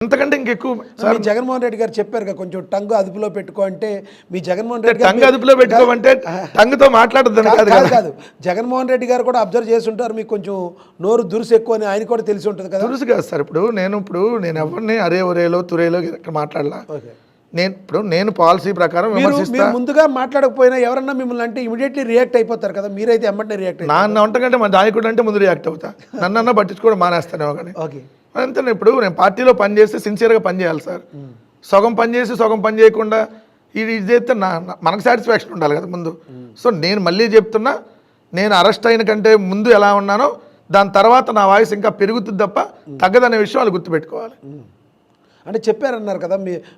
అంతకంటే ఇంకెక్కువ మీ జగన్మోహన్ రెడ్డి గారు చెప్పారు కొంచెం టంగ్ అదుపులో పెట్టుకో అంటే మీ జగన్మోహన్ రెడ్డి టంగ్ అదుపులో పెట్టుకోమంటే టంగ్తో మాట్లాడద్దని కాదు జగన్మోహన్ రెడ్డి గారు కూడా అబ్జర్వ్ చేసి ఉంటారు మీకు కొంచెం నోరు దురుసు ఎక్కువ అని ఆయన కూడా తెలిసి ఉంటుంది కదా. దురుసు కాదు సార్. ఇప్పుడు నేను ఎవరిని అరే ఒరేలో తురేలో ఇక్కడ మాట్లాడలా. నేను పాలసీ ప్రకారం మీరు ముందుగా మాట్లాడకపోయినా ఎవరన్నా మిమ్మల్ని అంటే ఇమీడియట్లీ రియాక్ట్ అయిపోతారు కదా, మీరైతే ఎమ్మటే రియాక్ట్ నా వంటకంటే మా నాయకుడు అంటే ముందు రియాక్ట్ అవుతా, నన్నన్నా పట్టించుకోవడం మానేస్తాను కానీ. ఓకే అంతే. ఇప్పుడు నేను పార్టీలో పని చేస్తే సిన్సియర్గా పని చేయాలి సార్. సగం పని చేసి సగం పని చేయకుండా ఇది చేస్తే మనకు సాటిస్ఫాక్షన్ ఉండాలి కదా ముందు. సో నేను మళ్ళీ చెప్తున్నా, నేను అరెస్ట్ అయిన కంటే ముందు ఎలా ఉన్నానో దాని తర్వాత నా వాయిస్ ఇంకా పెరుగుతుంది తప్ప తగ్గదనే విషయం వాళ్ళు గుర్తుపెట్టుకోవాలి. అంటే చెప్పారన్నారు కదా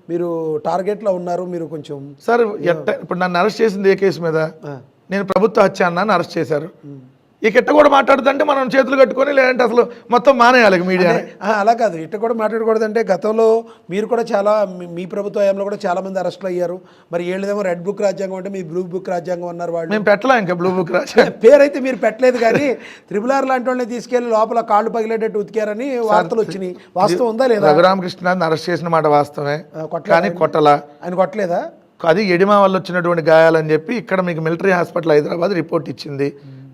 మీరు టార్గెట్లో ఉన్నారు, మీరు కొంచెం సార్ ఇప్పుడు నన్ను అరెస్ట్ చేసింది ఏ కేసు మీద? నేను ప్రభుత్వ హత్య అన్నాను, అరెస్ట్ చేశారు. ఇక ఇట్ట కూడా మాట్లాడుతుంటే మనం చేతులు కట్టుకొని లేదంటే అసలు మొత్తం మానేయాలి మీడియా. అలా కాదు, ఇట్ట కూడా మాట్లాడకూడదంటే గతంలో మీరు కూడా చాలా మీ ప్రభుత్వ హయాంలో కూడా చాలా మంది అరెస్టులు అయ్యారు. మరి ఏళ్ళదేమో రెడ్ బుక్ రాజ్యాంగం అంటే మీ బ్లూ బుక్ రాజ్యాంగం అన్నారు వాళ్ళు. మేము పెట్టలా ఇంకా బ్లూ బుక్ రాజ్యాంగం పేరైతే మీరు పెట్టలేదు కానీ త్రిపుల్ లాంటి వాళ్ళని తీసుకెళ్లి లోపల కాళ్ళు పగిలేటట్టు ఉతికారని వార్తలు వచ్చినాయి. వాస్తవం ఉందా లేదా? రఘురామకృష్ణని అరెస్ట్ చేసిన మాట వాస్తవమే, కానీ కొట్టలా. ఆయన కొట్టలేదా? అది ఎడిమా వల్ల వచ్చినటువంటి గాయాలని చెప్పి ఇక్కడ మీకు మిలిటరీ హాస్పిటల్ హైదరాబాద్ రిపోర్ట్ ఇచ్చింది.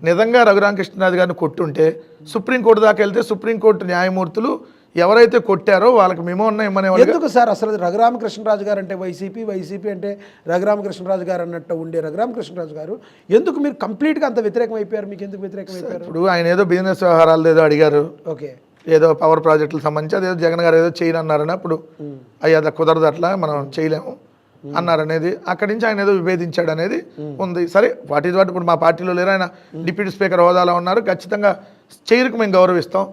నిజంగా రఘురామకృష్ణరాజు గారిని కొట్టుంటే సుప్రీంకోర్టు దాకా వెళ్తే సుప్రీంకోర్టు న్యాయమూర్తులు ఎవరైతే కొట్టారో వాళ్ళకి మేము ఉన్నాయమనే. ఎందుకు సార్ అసలు రఘురామకృష్ణరాజు గారు అంటే వైసీపీ అంటే రఘురామకృష్ణరాజు గారు అన్నట్టు ఉండే రఘురామకృష్ణరాజు గారు ఎందుకు మీరు కంప్లీట్గా అంత వ్యతిరేకం అయిపోయారు? మీకు ఎందుకు వ్యతిరేకం అయిపోయారు? ఇప్పుడు ఆయన ఏదో బిజినెస్ వ్యవహారాలు ఏదో అడిగారు, ఓకే, ఏదో పవర్ ప్రాజెక్టులకు సంబంధించి అదేదో జగన్ గారు ఏదో చేయను అన్నారని, అప్పుడు అయ్యా అది కుదరదు, అట్లా మనం చేయలేము అన్నారనేది, అక్కడి నుంచి ఆయన ఏదో విభేదించాడు అనేది ఉంది. సరే వాటి వాటి ఇప్పుడు మా పార్టీలో లేరు, ఆయన డిప్యూటీ స్పీకర్ హోదాలో ఉన్నారు, ఖచ్చితంగా చైర్కు మేము గౌరవిస్తాం.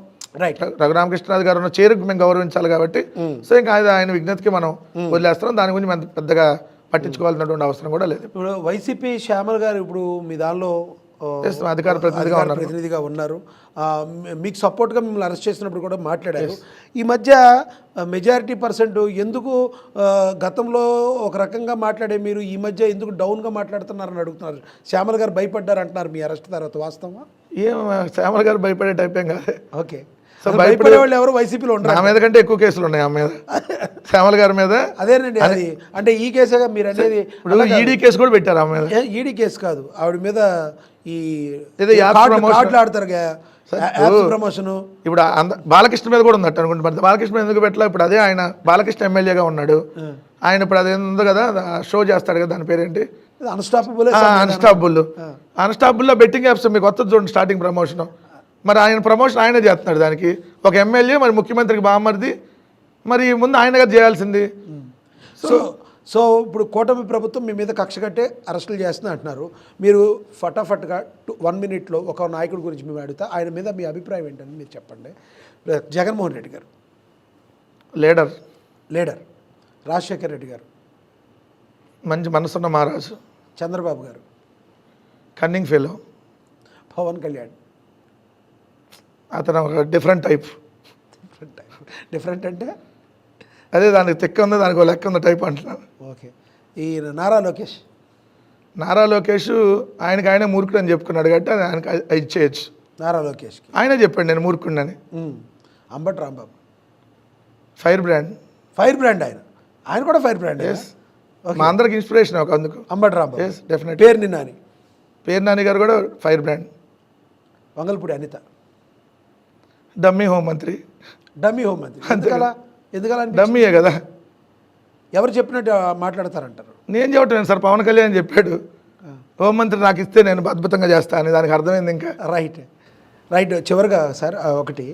రైట్, రఘురామకృష్ణరాజు గారు ఉన్న చైర్కు మేము గౌరవించాలి కాబట్టి సో ఇంకా ఆయన విజ్ఞతకి మనం వదిలేస్తున్నాం. దాని గురించి మనం పెద్దగా పట్టించుకోవాల్సినటువంటి అవసరం కూడా లేదు. ఇప్పుడు వైసీపీ శ్యామల్ గారు ఇప్పుడు మీ దానిలో అధికార ప్రతినిధిగా ఉన్నారు, మీకు సపోర్ట్గా మిమ్మల్ని అరెస్ట్ చేసినప్పుడు కూడా మాట్లాడారు. ఈ మధ్య మెజారిటీ పర్సెంట్ ఎందుకు గతంలో ఒక రకంగా మాట్లాడే మీరు ఈ మధ్య ఎందుకు డౌన్గా మాట్లాడుతున్నారని అడుగుతున్నారు. శ్యామల్ గారు భయపడ్డారు అంటున్నారు మీ అరెస్ట్ తర్వాత, వాస్తవా? ఏం శ్యామల్ గారు భయపడే టైప్ ఏం కాదు. ఓకే, భయపడే వాళ్ళు ఎవరు వైసీపీలో ఉండరు. నా మీద కంటే ఎక్కువ కేసులు ఉన్నాయి ఆమె మీద, శ్యామల్ గారి మీద. అదేనండి, అది అంటే ఈ కేసుగా మీరు అనేది ఈడీ కేసు కూడా పెట్టారు ఆమె మీద. ఈడీ కేసు కాదు, ఆవిడ మీద ఈ కార్డులు ఆడతారు ప్రమోషన్. ఇప్పుడు బాలకృష్ణ మీద కూడా ఉందట అనుకుంటే, మరి బాలకృష్ణ ఎందుకు పెట్టలే? ఇప్పుడు అదే ఆయన బాలకృష్ణ ఎమ్మెల్యేగా ఉన్నాడు, ఆయన ఇప్పుడు అది ఉంది కదా షో చేస్తాడు కదా, దాని పేరేంటి? అన్స్టాపబుల్లో బెట్టింగ్ యాప్స్ మీకు వస్తుంది చూడండి, స్టార్టింగ్ ప్రమోషన్. మరి ఆయన ప్రమోషన్ ఆయనే చేస్తున్నాడు దానికి, ఒక ఎమ్మెల్యే మరి ముఖ్యమంత్రికి బామ్మరిది, మరి ముందు ఆయనగా చేయాల్సింది. సో ఇప్పుడు కూటమి ప్రభుత్వం మీ మీద కక్ష కట్టే అరెస్టులు చేస్తున్నా అంటున్నారు. మీరు ఫటాఫట్గా 1 minute ఒక నాయకుడి గురించి మేము అడుగుతా, ఆయన మీద మీ అభిప్రాయం ఏంటని మీరు చెప్పండి. జగన్మోహన్ రెడ్డి గారు లీడర్, రాజశేఖర్ రెడ్డి గారు మంచి మనసున్న మహారాజు, చంద్రబాబు గారు కన్నింగ్ ఫెలో, పవన్ కళ్యాణ్ అతను ఒక డిఫరెంట్ టైప్. డిఫరెంట్ అంటే అదే దానికి తెక్క ఉంది, దానికి ఒక లెక్క ఉంది టైప్ అంటున్నాను. ఓకే, ఈ నారా లోకేష్ ఆయనకి ఆయనే మూర్ఖుడు అని చెప్పుకున్నాడు కాబట్టి ఆయనకి ఇది చేయొచ్చు. నారా లోకేష్ ఆయనే చెప్పండి నేను మూర్ఖుడిని. అంబటి రాంబాబు ఫైర్ బ్రాండ్ ఆయన కూడా ఫైర్ బ్రాండ్. మా అందరికి ఇన్స్పిరేషన్ ఒక అందుకు అంబటి రాంబాబు. డెఫినెట్. పేరు నాని గారు కూడా fire brand. Vangalapudi Anitha dummy హోంమంత్రి. ఎందుకలా డమ్మీయే కదా, ఎవరు చెప్పినట్టు మాట్లాడతారంటారు. నేను చెప్పటం సార్, పవన్ కళ్యాణ్ చెప్పాడు హోంమంత్రి నాకు ఇస్తే నేను అద్భుతంగా చేస్తాను అని, దానికి అర్థమైంది. ఇంకా రైట్ చివరిగా సార్ ఒకటి,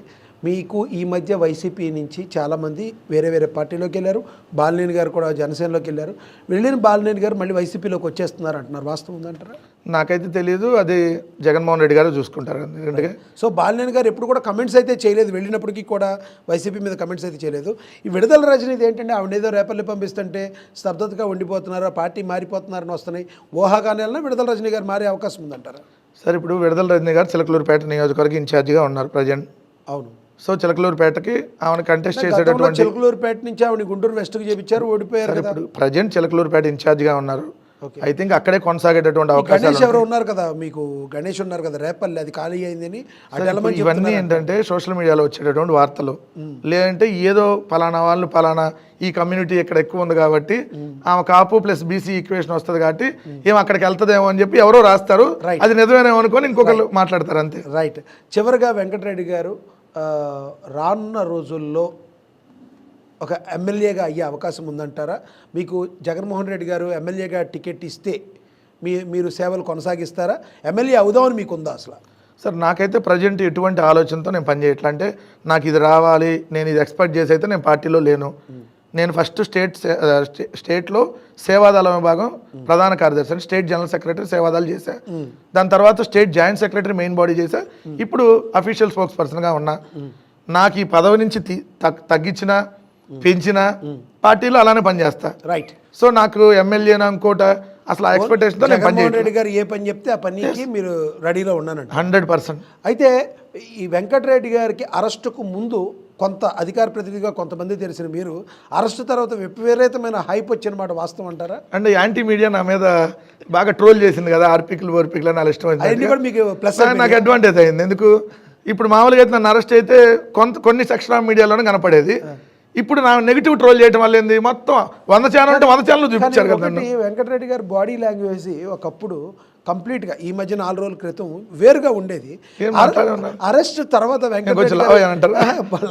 మీకు ఈ మధ్య వైసీపీ నుంచి చాలామంది వేరే పార్టీలోకి వెళ్ళారు, బాలినేని గారు కూడా జనసేనలోకి వెళ్ళారు, వెళ్ళిన బాలినేని గారు మళ్ళీ వైసీపీలోకి వచ్చేస్తున్నారు అంటున్నారు, వాస్తవం ఉందంటారా? నాకైతే తెలియదు, అది జగన్మోహన్ రెడ్డి గారు చూసుకుంటారు. ఎందుకంటే సో బాలినేని గారు ఎప్పుడు కూడా కమెంట్స్ అయితే చేయలేదు, వెళ్ళినప్పటికీ కూడా వైసీపీ మీద కమెంట్స్ అయితే చేయలేదు. ఈ విడుదల రజనీది ఏంటంటే ఆవిడ ఏదో రేపల్లి పంపిస్తుంటే స్తబ్దతగా ఉండిపోతున్నారు, ఆ పార్టీ మారిపోతున్నారని వస్తున్నాయి ఊహాగానాలనే విడుదల రజనీ గారు మారే అవకాశం ఉందంటారా? సార్ ఇప్పుడు విడుదల రజనీ గారు చిలకలూరుపేట నియోజకవర్గ ఇన్ఛార్జిగా ఉన్నారు ప్రజెంట్. అవును. సో చిలకలూరుపేటకి ఆమెను కంటెస్ట్ చేసేటటువంటి, చిలకలూరుపేట నుంచి ఆవిడ గుంటూరు వెస్ట్కి చేపించారు, ఓడిపోయారు. ఇప్పుడు ప్రజెంట్ చిలకలూరుపేట ఇన్ఛార్జిగా ఉన్నారు. Okay. ఐ థింక్ అక్కడే కొనసాగేటటువంటి అవకాశాలు గణేష్ ఎవరో ఉన్నారు కదా, మీకు గణేష్ ఉన్నారు కదా రేపల్లి, అది ఖాళీ అయిందని అటు వెళ్ళమని ఇవన్నీ ఏంటంటే సోషల్ మీడియాలో వచ్చేటటువంటి వార్తలు, లేదంటే ఏదో పలానా వాళ్ళు పలానా ఈ కమ్యూనిటీ ఇక్కడ ఎక్కువ ఉంది కాబట్టి ఆమె కాపు ప్లస్ బీసీ ఈక్వేషన్ వస్తుంది కాబట్టి ఏం అక్కడికి వెళ్తుందేమో అని చెప్పి ఎవరో రాస్తారు, అది నిజమేనేమో అనుకొని ఇంకొకరు మాట్లాడతారు అంతే. రైట్. చివరిగా వెంకటరెడ్డి గారు రానున్న రోజుల్లో ఒక ఎమ్మెల్యేగా అయ్యే అవకాశం ఉందంటారా? మీకు జగన్మోహన్ రెడ్డి గారు ఎమ్మెల్యేగా టికెట్ ఇస్తే మీరు సేవలు కొనసాగిస్తారా? ఎమ్మెల్యే అవుదామని మీకు ఉందా అసలు? సార్ నాకైతే ప్రజెంట్ ఎటువంటి ఆలోచనతో నేను పనిచేయట్లా. అంటే నాకు ఇది రావాలి, నేను ఇది ఎక్స్పెక్ట్ చేసి అయితే నేను పార్టీలో లేను. నేను ఫస్ట్ స్టేట్లో సేవాదళ విభాగం ప్రధాన కార్యదర్శి అని స్టేట్ జనరల్ సెక్రటరీ సేవాదాలు చేశా. దాని తర్వాత state joint secretary main body చేశా. ఇప్పుడు అఫీషియల్ స్పోక్స్ పర్సన్గా ఉన్నా. నాకు ఈ పదవి నుంచి తగ్గించిన పెంచిన పార్టీలో అలానే పనిచేస్తా. రైట్. సో నాకు ఎమ్మెల్యేనా ఇంకోట అసలు ఆ ఎక్స్పెక్టేషన్తో నేను జగన్మోహన్ రెడ్డి గారు ఏ పని చెప్తే ఆ పనికి మీరు రెడీలో ఉన్నానండి. 100%. అయితే ఈ వెంకటరెడ్డి గారికి అరెస్టుకు ముందు కొంత అధికార ప్రతినిధిగా కొంతమంది తెలిసిన మీరు అరెస్టు తర్వాత విపరీతమైన హైప్ వచ్చిన మాట వాస్తవం అంటారా? అంటే యాంటీ మీడియా నా మీద బాగా ట్రోల్ చేసింది కదా, ఆర్పికల్ ఓర్పికల్ అని ఇష్టమైంది. కూడా మీకు ప్లస్ నాకు అడ్వాంటేజ్ అయింది. ఎందుకు ఇప్పుడు మామూలుగా అయితే నన్ను అరెస్ట్ అయితే కొన్ని సెక్షన్ ఆఫ్ మీడియాలోనే కనపడేది. ఇప్పుడు నా నెగిటివ్ ట్రోల్ చేయడం వల్ల ఏంది, మొత్తం 100 ఛానల్ అంటే 100 ఛానల్ చూపించారు కదా. వెంకటరెడ్డి గారు బాడీ లాంగ్వేజ్ ఒకప్పుడు కంప్లీట్గా ఈ మధ్య 4 రోజుల క్రితం వేరుగా ఉండేది. అరెస్ట్ తర్వాత వెంకటరెడ్డి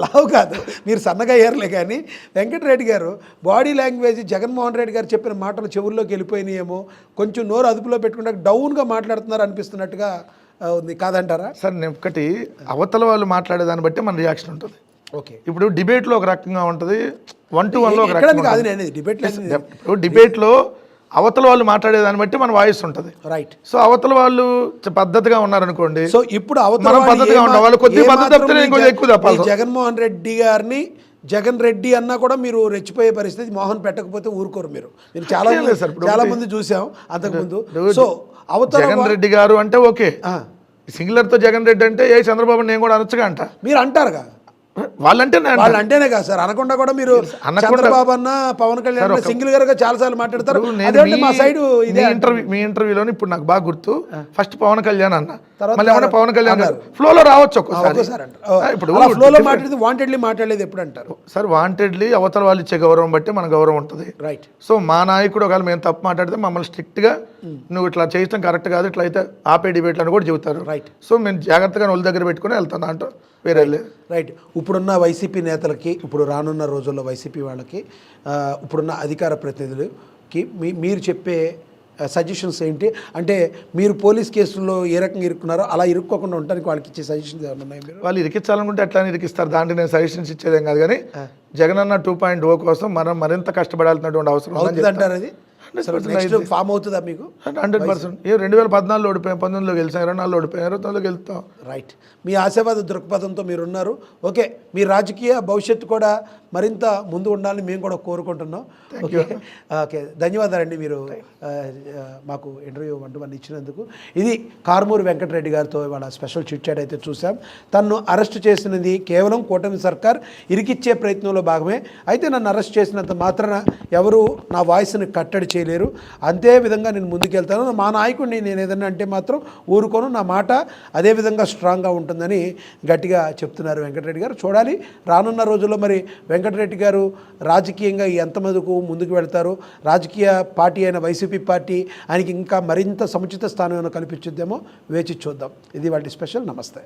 లావు కాదు, మీరు సన్నగా అయ్యారులే, కానీ వెంకటరెడ్డి గారు బాడీ లాంగ్వేజ్ జగన్మోహన్ రెడ్డి గారు చెప్పిన మాటలు చెవుల్లోకి వెళ్ళిపోయినాయేమో, కొంచెం నోరు అదుపులో పెట్టుకుంటే డౌన్గా మాట్లాడుతున్నారు అనిపిస్తున్నట్టుగా ఉంది, కాదంటారా? సార్ నేను ఒకటి, అవతల వాళ్ళు మాట్లాడేదాన్ని బట్టి మన రియాక్షన్ ఉంటుంది. ఓకే. ఇప్పుడు డిబేట్లో ఒక రకంగా ఉంటుంది, 1-to-1లో ఒక రకంగా కాదు. ఉంటుంది. నేను ఇప్పుడు డిబేట్లో అవతల వాళ్ళు మాట్లాడేదాన్ని బట్టి మన వాయిస్ ఉంటుంది. రైట్. సో అవతల వాళ్ళు పద్ధతిగా ఉన్నారనుకోండి, సో ఇప్పుడు మనం పద్ధతిగా ఉంటాం, వాళ్ళు కొద్దిగా పద్ధతి తప్పితే ఇంకొంచెం ఎక్కువ తప్పాలి. జగన్మోహన్ రెడ్డి గారిని జగన్ రెడ్డి అన్నా కూడా మీరు రెచ్చిపోయే పరిస్థితి, మోహన్ పెట్టకపోతే ఊరుకోరు మీరు. చాలా మంది చూసాం అంతకుముందు. సో అవతల జగన్ రెడ్డి గారు అంటే ఓకే, సింగులర్తో జగన్ రెడ్డి అంటే ఏ చంద్రబాబు నేను కూడా అనొచ్చుగా అంట. మీరు అంటారుగా, వాళ్ళంటేనే కాదు సార్, అనకుండా కూడా మీరు చంద్రబాబు అన్న పవన్ కళ్యాణ్ సింగిల్ గారుగా చాలా సార్లు మాట్లాడతారు. మా సైడ్ మీ ఇంటర్వ్యూలో ఇప్పుడు నాకు బాగా గుర్తు, ఫస్ట్ పవన్ కళ్యాణ్ అన్న, మళ్ళీ పవన్ కళ్యాణ్ గారు ఫ్లోలో రావచ్చు ఒక్కసారి. ఇప్పుడు ఫ్లోలో మాట్లాడేది వాంటెడ్లీ మాట్లాడలేదు ఎప్పుడు అంటారు సార్? వాంటెడ్లీ అవతల వాళ్ళు ఇచ్చే గౌరవం బట్టి మన గౌరవం ఉంటుంది. రైట్. సో మా నాయకుడు ఒకవేళ మేము తప్పు మాట్లాడితే మమ్మల్ని స్ట్రిక్ట్గా నువ్వు ఇట్లా చేయడం కరెక్ట్ కాదు, ఇట్లా అయితే ఆపే డిబేట్లు అని కూడా చెబుతారు. రైట్. సో మేము జాగ్రత్తగా వాళ్ళ దగ్గర పెట్టుకుని వెళ్తాను అంటూ వేరే లేదు. రైట్. ఇప్పుడున్న వైసీపీ నేతలకి, ఇప్పుడు రానున్న రోజుల్లో వైసీపీ వాళ్ళకి, ఇప్పుడున్న అధికార ప్రతినిధులకి మీరు చెప్పే సజెషన్స్ ఏంటి? అంటే మీరు పోలీస్ కేసుల్లో ఏ రకంగా ఇరుక్కున్నారో అలా ఇరుక్కోకుండా ఉండడానికి వాళ్ళకి ఇచ్చే సజెషన్స్ ఏమైనా ఉన్నాయి? మీరు వాళ్ళు ఇరికించాలనుకుంటే అట్లా ఇరికిస్తారు, దాంట్లో నేను సజెషన్స్ ఇచ్చేదేం కాదు. కానీ జగనన్న 2.0 కోసం మనం మరింత కష్టపడాల్సినటువంటి అవసరం అంటారు. అది నెక్స్ట్ ఫామ్ అవుతుందా మీకు? 100%. 2014లో ఓడిపోయాం, 19లో గెలిచాం, 24లో ఓడిపోయాం, 29లో గెలుస్తాం. రైట్. మీ ఆశావాద దృక్పథంతో మీరు ఉన్నారు. ఓకే, మీ రాజకీయ భవిష్యత్తు కూడా మరింత ముందు ఉండాలని మేము కూడా కోరుకుంటున్నాం. ఓకే, ధన్యవాదాలండి మీరు మాకు ఇంటర్వ్యూ 1-to-1 ఇచ్చినందుకు. ఇది కారుమూరి వెంకటరెడ్డి గారితో ఇవాళ స్పెషల్ చిట్ చాట్ అయితే చూసాం. తన్ను అరెస్ట్ చేసినది కేవలం కూటమి సర్కార్ ఇరికిచ్చే ప్రయత్నంలో భాగమే. అయితే నన్ను అరెస్ట్ చేసినంత మాత్రాన ఎవరు నా వాయిస్ని కట్టడి చేయలేరు. అంతే విధంగా నేను ముందుకెళ్తాను. మా నాయకుడిని నేను ఏదన్నా అంటే మాత్రం ఊరుకోను, నా మాట అదే విధంగా స్ట్రాంగ్గా ఉంటుందని గట్టిగా చెప్తున్నారు వెంకటరెడ్డి గారు. చూడాలి రానున్న రోజుల్లో మరి వెంకటరెడ్డి గారు రాజకీయంగా ఎంతమందికి ముందుకు వెళ్తారు, రాజకీయ పార్టీ అయిన వైసీపీ పార్టీ ఆయనకి ఇంకా మరింత సముచిత స్థానం కల్పించుద్దేమో వేచి చూద్దాం. ఇది వాటి స్పెషల్. నమస్తే.